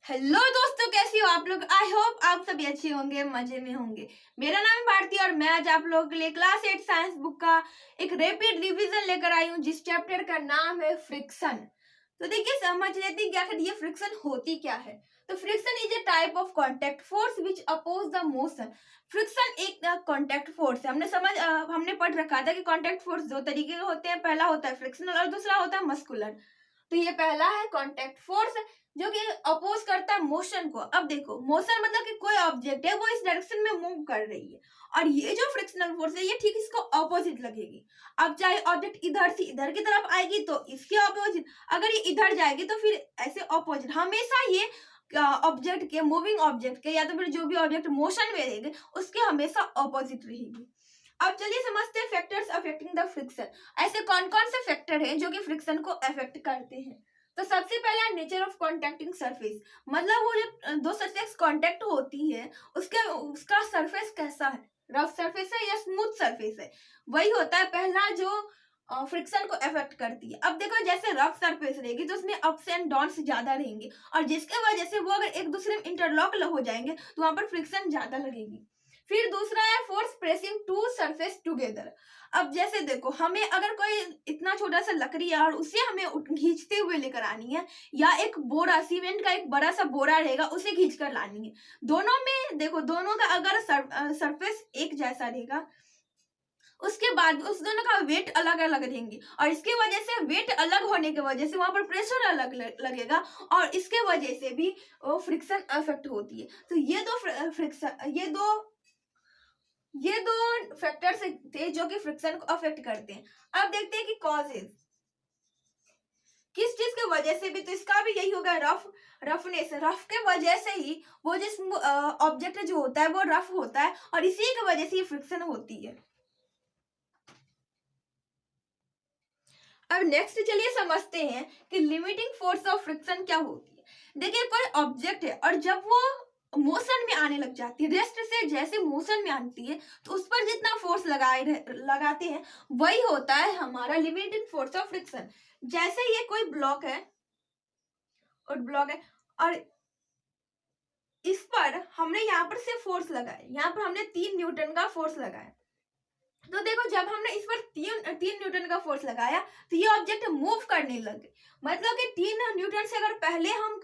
Hello दोस्तों, कैसी हो आप लोग। आई होप आप सभी अच्छे होंगे, मजे में होंगे। मेरा नाम है भारती और मैं आज आप लोगों के लिए क्लास 8 साइंस बुक का एक रैपिड रिवीजन लेकर आई हूँ, जिस चैप्टर का नाम है फ्रिक्शन। तो देखिए, समझ लेते हैं आखिर ये फ्रिक्शन होती क्या है। तो friction is a type of contact force which oppose the motion. Friction एक कॉन्टैक्ट फोर्स है। हमने पढ़ रखा था कि कॉन्टैक्ट फोर्स दो तरीके के होते हैं। पहला होता है फ्रिक्शनल और दूसरा होता है मस्कुलर। तो ये पहला है कॉन्टैक्ट फोर्स, जो कि अपोज करता है मोशन को। अब देखो, मोशन मतलब कि कोई ऑब्जेक्ट है वो इस डायरेक्शन में मूव कर रही है, और ये जो फ्रिक्शनल फोर्स है ये ठीक इसको ऑपोजिट लगेगी। अब चाहे ऑब्जेक्ट इधर से इधर की तरफ आएगी तो इसके ऑपोजिट, अगर ये इधर जाएगी तो फिर ऐसे ऑपोजिट। हमेशा ये ऑब्जेक्ट के, मूविंग ऑब्जेक्ट के, या तो फिर जो भी ऑब्जेक्ट मोशन में रहेगी उसके हमेशा ऑपोजिट रहेगी। अब चलिए समझते हैं फैक्टर्स अफेक्टिंग द फ्रिक्शन। ऐसे कौन कौन से फैक्टर हैं जो कि फ्रिक्शन को अफेक्ट करते हैं। तो सबसे पहला नेचर ऑफ कॉन्टैक्टिंग सरफेस, मतलब वो जो दो सरफेस कांटेक्ट होती है उसका सरफेस कैसा है, रफ सरफेस है या स्मूथ सरफेस है, वही होता है पहला जो फ्रिक्शन को अफेक्ट करती है। अब देखो, जैसे रफ सरफेस रहेगी तो उसमें अप्स एंड डाउन्स ज्यादा रहेंगे, और जिसके वजह से वो अगर एक दूसरे में इंटरलॉक हो जाएंगे तो वहां पर फ्रिक्शन ज्यादा लगेगी। फिर दूसरा है force pressing two surface together. अब जैसे देखो, हमें अगर कोई इतना छोटा सा लकड़ी है और उसे हमें खींचते हुए लेकर आनी है, या एक बोरा, सीमेंट का एक बड़ा सा बोरा रहेगा उसे खींच कर लानी है, दोनों में देखो, दोनों का अगर सरफेस एक जैसा रहेगा, उसके बाद उस दोनों का वेट अलग अलग रहेंगे, और इसके वजह से वेट अलग होने की वजह से वहां पर प्रेशर अलग लगेगा, और इसके वजह से भी फ्रिक्शन अफेक्ट होती है। तो ये दो फैक्टर्स थे जो कि फ्रिक्शन को अफेक्ट करते हैं। अब देखते हैं कि कॉजेज किस चीज की वजह से भी, तो इसका भी यही होगा, रफनेस। रफ के वजह से ही वो जिस ऑब्जेक्ट जो होता है वो रफ होता है, और इसी की वजह से ये फ्रिक्शन होती है। अब नेक्स्ट चलिए समझते हैं कि लिमिटिंग फोर्स ऑफ फ्रिक्शन क्या होती है। देखिए, कोई ऑब्जेक्ट है और जब वो मोशन में आने लग जाती है, रेस्ट से जैसे मोशन में आती है, तो उस पर जितना फोर्स लगाते हैं वही होता है हमारा लिमिटिंग फोर्स ऑफ फ्रिक्शन। जैसे ये कोई ब्लॉक है और इस पर हमने यहाँ पर से फोर्स लगाया, यहाँ पर हमने 3 न्यूटन का फोर्स लगाया। तो देखो, जब हमने इस पर तीन न्यूटन का फोर्स लगाया तो ये ऑब्जेक्ट मूव करने लगे। मतलब कि 3 न्यूटन से अगर पहले हम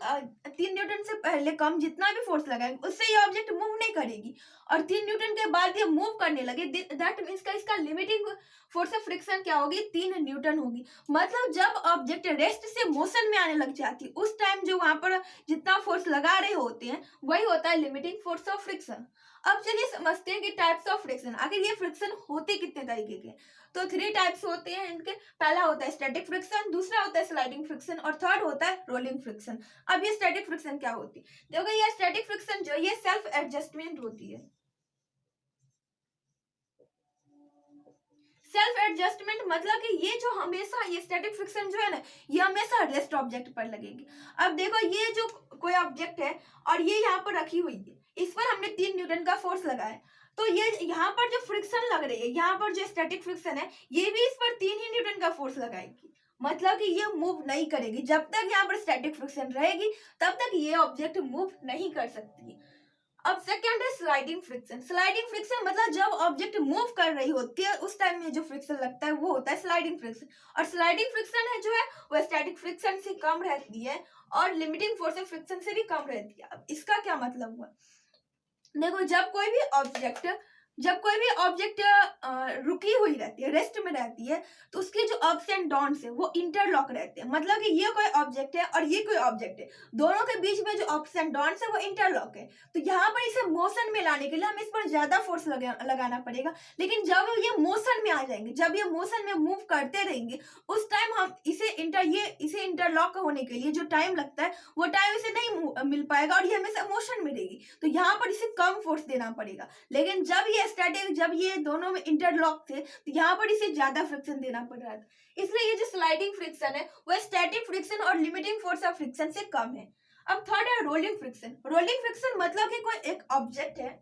3 न्यूटन से पहले कम जितना भी फोर्स लगाएंगे उससे ये ऑब्जेक्ट मूव नहीं करेगी, और 3 न्यूटन के बाद ये मूव करने लगे, दैट मीन्स का इसका लिमिटिंग फोर्स ऑफ फ्रिक्शन क्या होगी, 3 न्यूटन होगी। मतलब जब ऑब्जेक्ट रेस्ट से मोशन में आने लग जाती, उस टाइम जो वहां पर जितना फोर्स लगा रहे होते हैं वही होता है लिमिटिंग फोर्स ऑफ फ्रिक्शन। अब चलिए समझते हैं कि टाइप्स ऑफ फ्रिक्शन, आखिर ये फ्रिक्शन होते कितने तरीके के। तो 3 टाइप्स होते हैं इनके। पहला होता है स्टैटिक फ्रिक्शन, दूसरा होता है स्लाइडिंग फ्रिक्शन, और थर्ड होता है रोलिंग फ्रिक्शन। अब ये स्टैटिक फ्रिक्शन क्या होती है, देखो ये स्टैटिक फ्रिक्शन जो ये सेल्फ एडजस्टमेंट होती है। सेल्फ एडजस्टमेंट मतलब कि ये जो हमेशा, ये स्टैटिक फ्रिक्शन जो है ना, ये हमेशा रेस्ट ऑब्जेक्ट पर लगेगी। अब देखो, ये जो कोई ऑब्जेक्ट है और ये यहाँ पर रखी हुई है, इस पर हमने 3 न्यूटन का फोर्स लगाया, तो ये यहाँ पर जो फ्रिक्शन लग रही है, यहाँ पर जो स्टैटिक फ्रिक्शन है, ये भी इस पर 3 ही न्यूटन का फोर्स लगाएगी। मतलब कि ये मूव नहीं करेगी। जब तक यहाँ पर स्टैटिक फ्रिक्शन रहेगी तब तक ये ऑब्जेक्ट मूव नहीं कर सकती। अब सेकंड है स्लाइडिंग फ्रिक्शन। स्लाइडिंग फ्रिक्शन मतलब जब ऑब्जेक्ट मूव कर रही होती है उस टाइम में जो फ्रिक्शन लगता है वो होता है स्लाइडिंग फ्रिक्शन। और स्लाइडिंग फ्रिक्शन है जो है वो स्टैटिक फ्रिक्शन से कम रहती है, और लिमिटिंग फोर्स ऑफ फ्रिक्शन से भी कम रहती है। अब इसका क्या मतलब हुआ, देखो, जब कोई भी ऑब्जेक्ट रुकी हुई रहती है, रेस्ट में रहती है, तो उसके जो अप्स एंड डाउन्स है वो इंटरलॉक रहते हैं। मतलब कि ये कोई ऑब्जेक्ट है और ये कोई ऑब्जेक्ट है, दोनों के बीच में जो अप्स एंड डाउन्स है वो इंटरलॉक है। तो यहाँ पर इसे मोशन में लाने के लिए हमें इस पर ज्यादा फोर्स लगाना पड़ेगा। लेकिन जब ये मोशन में आ जाएंगे, जब ये मोशन में मूव करते रहेंगे, उस टाइम हम इसे इंटरलॉक होने के लिए जो टाइम लगता है वो टाइम इसे नहीं मिल पाएगा, और ये हमेशा मोशन में रहेगी। तो यहाँ पर इसे कम फोर्स देना पड़ेगा। लेकिन जब ये दोनों में इंटरलॉक थे तो यहाँ पर इसे ज्यादा फ्रिक्शन देना पड़ रहा था। इसलिए ये जो स्लाइडिंग फ्रिक्शन है वो स्टैटिक फ्रिक्शन और लिमिटिंग फोर्स ऑफ फ्रिक्शन से कम है। अब थर्ड है रोलिंग फ्रिक्शन। रोलिंग फ्रिक्शन मतलब कि कोई एक ऑब्जेक्ट है,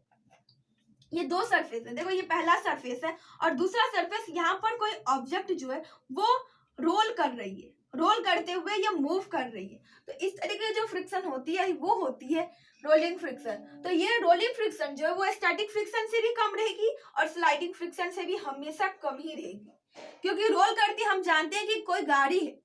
ये 2 सरफेस है, देखो ये पहला सरफेस है और दूसरा सरफेस, यहाँ पर कोई ऑब्जेक्ट जो है वो रोल कर रही है। रोल करते हुए ये मूव कर रही है। तो इस तरीके की जो फ्रिक्शन होती है वो होती है रोलिंग फ्रिक्शन। तो ये रोलिंग फ्रिक्शन जो है वो स्टैटिक फ्रिक्शन से भी कम रहेगी और स्लाइडिंग फ्रिक्शन से भी हमेशा कम ही रहेगी, क्योंकि रोल करती हम जानते हैं कि कोई गाड़ी है,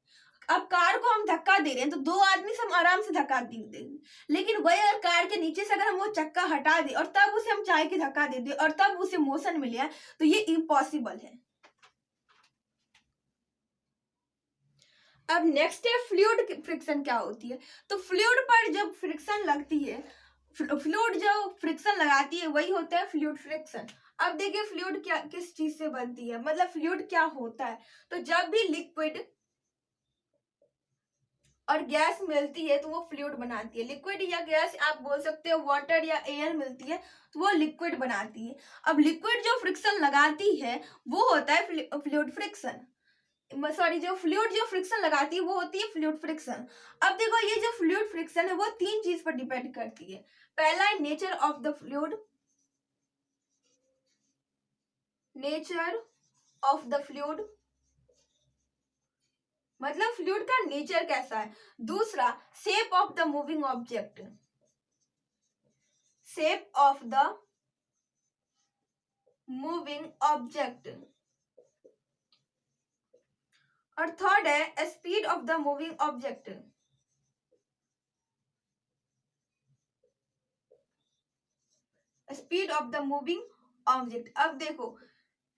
अब कार को हम धक्का दे रहे हैं तो दो आदमी से हम आराम से धक्का दे देंगे, लेकिन वही अगर कार के नीचे से अगर हम वो चक्का हटा दे और तब उसे हम चाहे कि धक्का दे दे और तब उसे मोशन मिले तो ये इम्पॉसिबल है। अब नेक्स्ट है फ्लूइड फ्रिक्शन क्या होती है। तो फ्लूइड पर जब फ्रिक्शन लगती है, फ्लूइड जो फ्रिक्शन लगाती है वही होता है फ्लूइड फ्रिक्शन। अब देखिए फ्लूइड क्या किस चीज से बनती है, मतलब फ्लूइड क्या होता है। तो जब भी लिक्विड और गैस मिलती है तो वो फ्लूइड बनाती है। लिक्विड या गैस आप बोल सकते हो, वाटर या एयर मिलती है तो वो लिक्विड बनाती है। अब लिक्विड जो फ्रिक्शन लगाती है वो होता है फ्लूइड फ्रिक्शन, सॉरी जो फ्लूइड जो फ्रिक्शन लगाती है वो होती है फ्लूइड फ्रिक्शन। अब देखो ये जो फ्लूइड फ्रिक्शन है वो तीन चीज पर डिपेंड करती है। पहला है nature of the fluid, nature of the fluid मतलब फ्लूइड का नेचर कैसा है। दूसरा shape of the moving object, shape of the moving object. और थर्ड है speed of the moving object, speed of the moving object. अब देखो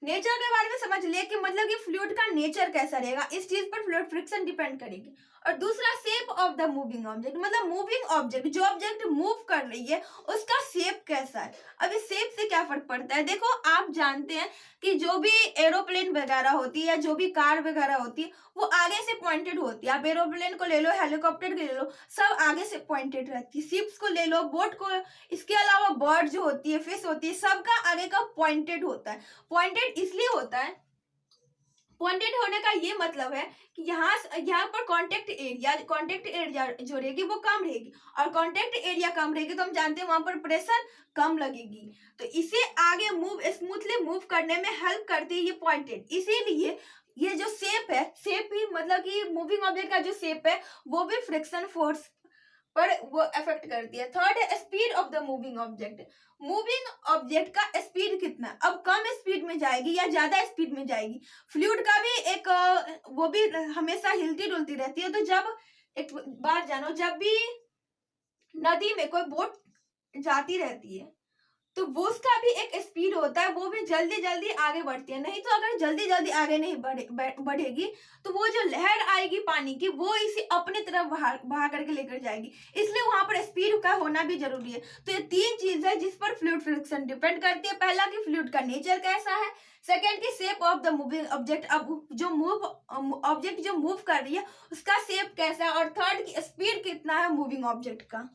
nature के बारे में समझ लिए कि मतलब कि फ्लूइड का नेचर कैसा रहेगा, इस चीज पर फ्लूइड फ्रिक्शन डिपेंड करेगी। और दूसरा shape of the moving object, मतलब मूविंग ऑब्जेक्ट जो ऑब्जेक्ट मूव कर रही है उसका शेप कैसा है। अब इस शेप से क्या फर्क पड़ता है, देखो आप जानते हैं कि जो भी एरोप्लेन वगैरह होती है, जो भी कार वगैरह होती है वो आगे से पॉइंटेड होती है। आप एरोप्लेन को ले लो, हेलीकॉप्टर को ले लो, सब आगे से पॉइंटेड रहती है। शिप्स को ले लो, बोट को, इसके अलावा बर्ड जो होती है, फिश होती है, सबका आगे का पॉइंटेड होता है। पॉइंटेड इसलिए होता है, पॉइंटेड होने का ये मतलब है कि यहाँ पर कांटेक्ट एरिया जो रहेगी वो कम रहेगी, और कांटेक्ट एरिया कम रहेगी तो हम जानते हैं वहां पर प्रेशर कम लगेगी, तो इसे आगे मूव स्मूथली मूव करने में हेल्प करती है ये पॉइंटेड। इसीलिए ये जो शेप है, शेप ही मतलब कि मूविंग ऑब्जेक्ट का जो शेप है वो भी फ्रिक्शन फोर्स पर वो अफेक्ट करती है। थर्ड है speed of the moving object, moving object का स्पीड कितना, अब कम स्पीड में जाएगी या ज्यादा स्पीड में जाएगी। फ्लूइड का भी एक वो भी हमेशा हिलती डुलती रहती है। तो जब एक बात जानो, जब भी नदी में कोई बोट जाती रहती है तो वो उसका भी एक स्पीड होता है, वो भी जल्दी जल्दी आगे बढ़ती है। नहीं तो अगर जल्दी जल्दी आगे नहीं बढ़ेगी तो वो जो लहर आएगी पानी की वो इसे अपने तरफ बहा करके लेकर जाएगी, इसलिए वहां पर स्पीड का होना भी जरूरी है। तो ये तीन चीज है जिस पर फ्लूइड फ्रिक्शन डिपेंड करती है। पहला कि फ्लूइड का नेचर कैसा है, सेकेंड की shape of the moving object, अब जो ऑब्जेक्ट जो मूव कर रही है उसका शेप कैसा है, और थर्ड की स्पीड कितना है मूविंग ऑब्जेक्ट का।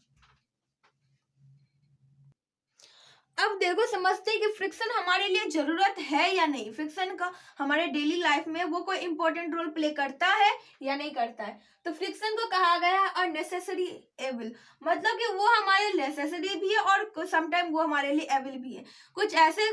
अब देखो समझते हैं कि फ्रिक्शन हमारे लिए जरूरत है या नहीं, फ्रिक्शन का हमारे डेली लाइफ में वो कोई इंपॉर्टेंट रोल प्ले करता है या नहीं करता है। तो फ्रिक्शन को कहा गया है अननेसेसरी एविल, मतलब कि वो हमारे नेसेसरी भी है और समटाइम वो हमारे लिए एविल भी है। कुछ ऐसे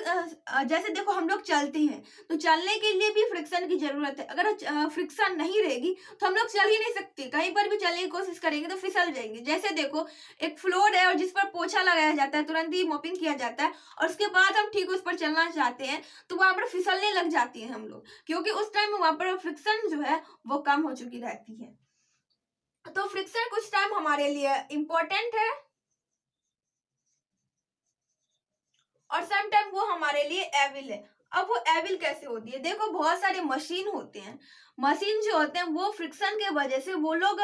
जैसे देखो हम लोग चलते हैं तो चलने के लिए भी फ्रिक्शन की जरूरत है। अगर फ्रिक्शन नहीं रहेगी तो हम लोग चल ही नहीं सकते, कहीं पर भी चलने की कोशिश करेंगे तो फिसल जाएंगे। जैसे देखो एक फ्लोर है और जिस पर पोछा लगाया जाता है, तुरंत ही मॉपिंग किया जाता है और उसके बाद हम ठीक उस पर चलना चाहते हैं तो वहां पर फिसलने लग जाती है हम लोग, क्योंकि उस टाइम वहां पर फ्रिक्शन जो है वो कम हो चुकी रहती है। तो फ्रिक्शन कुछ टाइम हमारे लिए इंपॉर्टेंट है और सम टाइम वो हमारे लिए एविल है। अब वो एविल कैसे होती है, देखो बहुत सारे मशीन होते हैं, मशीन जो होते हैं वो फ्रिक्शन के वजह से वो लोग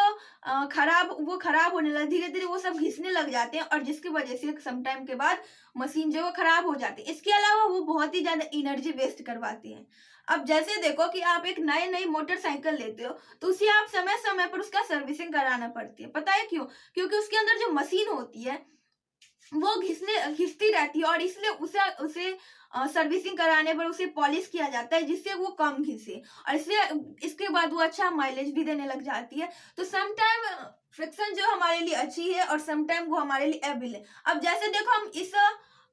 खराब होने लगे, धीरे धीरे वो सब घिसने लग जाते हैं और जिसकी वजह से सम टाइम के बाद मशीन जो वो खराब हो जाती है। इसके अलावा वो बहुत ही ज्यादा एनर्जी वेस्ट करवाती है। अब जैसे देखो कि आप एक नई मोटरसाइकिल लेते हो तो उसे आप समय समय पर उसका सर्विसिंग कराना पड़ती है। पता है क्यों, क्योंकि उसके अंदर जो मशीन होती है वो घिसती रहती है और इसलिए उसे सर्विसिंग कराने पर उसे पॉलिश किया जाता है जिससे वो कम घिसे, और इसलिए इसके बाद वो अच्छा माइलेज भी देने लग जाती है। तो सम टाइम फ्रिक्शन जो हमारे लिए अच्छी है और सम टाइम वो हमारे लिए एविल है। अब जैसे देखो हम इस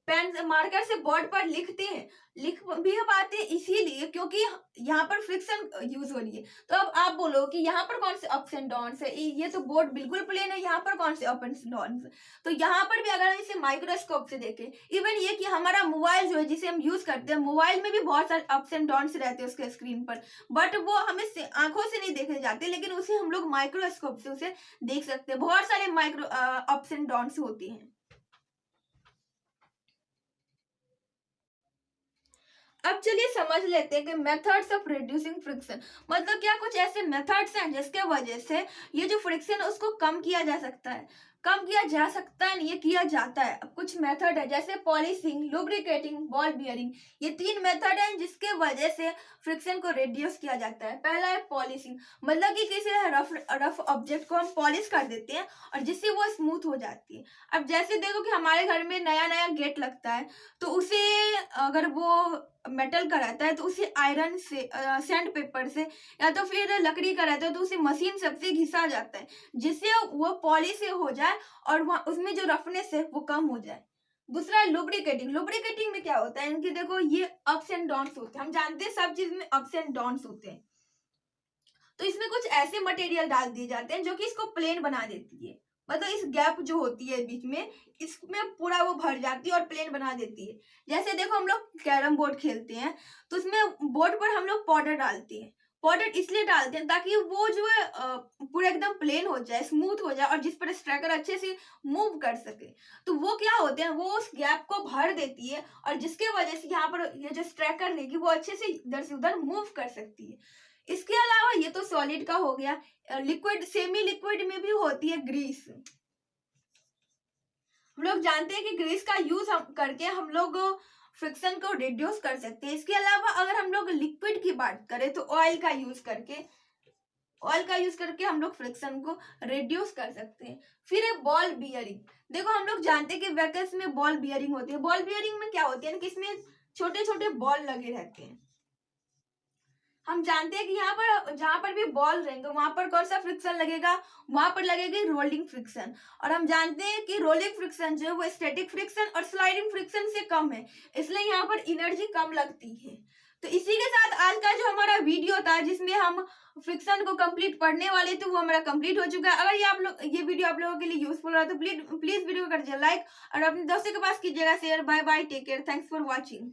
पेन मार्कर से बोर्ड पर लिखते हैं, लिख भी पाते हैं इसीलिए क्योंकि यहाँ पर फ्रिक्शन यूज हो रही है। तो अब आप बोलो कि यहाँ पर कौन से अप्स एंड डाउन्स है, ये तो बोर्ड बिल्कुल प्लेन है, यहाँ पर कौन से अप एंड डाउन्स है। तो यहाँ पर भी अगर हम इसे माइक्रोस्कोप से देखें, इवन ये कि हमारा मोबाइल जो है जिसे हम यूज करते हैं, मोबाइल में भी बहुत सारे अप्स एंड डाउन्स रहते हैं उसके स्क्रीन पर, बट वो हमें आंखों से नहीं देखे जाते, लेकिन उसे हम लोग माइक्रोस्कोप से उसे देख सकते हैं। बहुत सारे माइक्रो अप्स एंड डाउन्स होती हैं। अब चलिए समझ लेते हैं कि मेथड्स ऑफ रिड्यूसिंग फ्रिक्शन, मतलब क्या कुछ ऐसे मेथड्स हैं जिसके वजह से ये जो फ्रिक्शन है उसको कम किया जा सकता है। कम किया जा सकता है, नहीं, ये किया जाता है। अब कुछ मेथड है जैसे पॉलिशिंग, लुब्रिकेटिंग, बॉल बियरिंग, ये 3 मेथड हैं जिसके वजह से फ्रिक्शन को रिड्यूस किया जाता है। पहला है पॉलिशिंग, मतलब कि किसी रफ ऑब्जेक्ट को हम पॉलिश कर देते हैं और जिससे वो स्मूथ हो जाती है। अब जैसे देखो कि हमारे घर में नया नया गेट लगता है, तो उसे अगर वो मेटल का रहता है तो उसे आयरन से, सैंड पेपर से, या तो फिर लकड़ी का रहता है तो उसे मशीन सबसे घिसा जाता है जिससे वो पॉलिश हो जाए और वहाँ उसमें जो रफनेस है वो कम हो जाए। दूसरा है लुब्रिकेटिंग। लुब्रिकेटिंग में क्या होता है, इनकी देखो ये अप्स एंड डाउन्स होते हैं, हम जानते हैं सब चीज में अप्स एंड डाउन्स होते हैं। तो इसमें कुछ ऐसे मटेरियल डाल दिए जाते हैं जो कि इसको प्लेन बना देती है, मतलब इस गैप जो होती है बीच में, इसमें पूरा वो भर जाती है और प्लेन बना देती है। जैसे देखो हम लोग कैरम बोर्ड खेलते हैं तो उसमें बोर्ड पर हम लोग पाउडर डालते हैं। पाउडर इसलिए डालते हैं ताकि वो जो है पूरा एकदम प्लेन हो जाए, स्मूथ हो जाए और जिस पर स्ट्राइकर अच्छे से मूव कर सके। तो वो क्या होते हैं, वो उस गैप को भर देती है और जिसके वजह से यहाँ पर ये जो स्ट्राइकर लेगी वो अच्छे से इधर से उधर मूव कर सकती है। इसके अलावा ये तो सॉलिड का हो गया। लिक्विड, सेमी लिक्विड में भी होती है ग्रीस। हम लोग जानते हैं कि ग्रीस का यूज करके हम लोग फ्रिक्शन को रिड्यूस कर सकते हैं। इसके अलावा अगर हम लोग लिक्विड की बात करें तो ऑयल का यूज करके हम लोग फ्रिक्शन को रिड्यूस कर सकते हैं। फिर है बॉल बियरिंग। देखो हम लोग जानते हैं कि व्हीकल्स में बॉल बियरिंग होती है। बॉल बियरिंग में क्या होती है कि इसमें छोटे छोटे बॉल लगे रहते हैं। हम जानते हैं कि यहाँ पर जहां पर भी बॉल रहेंगे वहां पर कौन सा फ्रिक्शन लगेगा, वहां पर लगेगी रोलिंग फ्रिक्शन। और हम जानते हैं कि रोलिंग फ्रिक्शन जो है वो स्टैटिक फ्रिक्शन और स्लाइडिंग फ्रिक्शन से कम है, इसलिए यहाँ पर एनर्जी कम लगती है। तो इसी के साथ आज का जो हमारा वीडियो था जिसमें हम फ्रिक्शन को कंप्लीट पढ़ने वाले थे वो हमारा कंप्लीट हो चुका है। अगर ये वीडियो आप लोगों के लिए यूजफुल रहा तो प्लीज वीडियो को कर दीजिए लाइक और अपने दोस्तों के पास कीजिएगा share. Bye bye, take care, thanks for watching.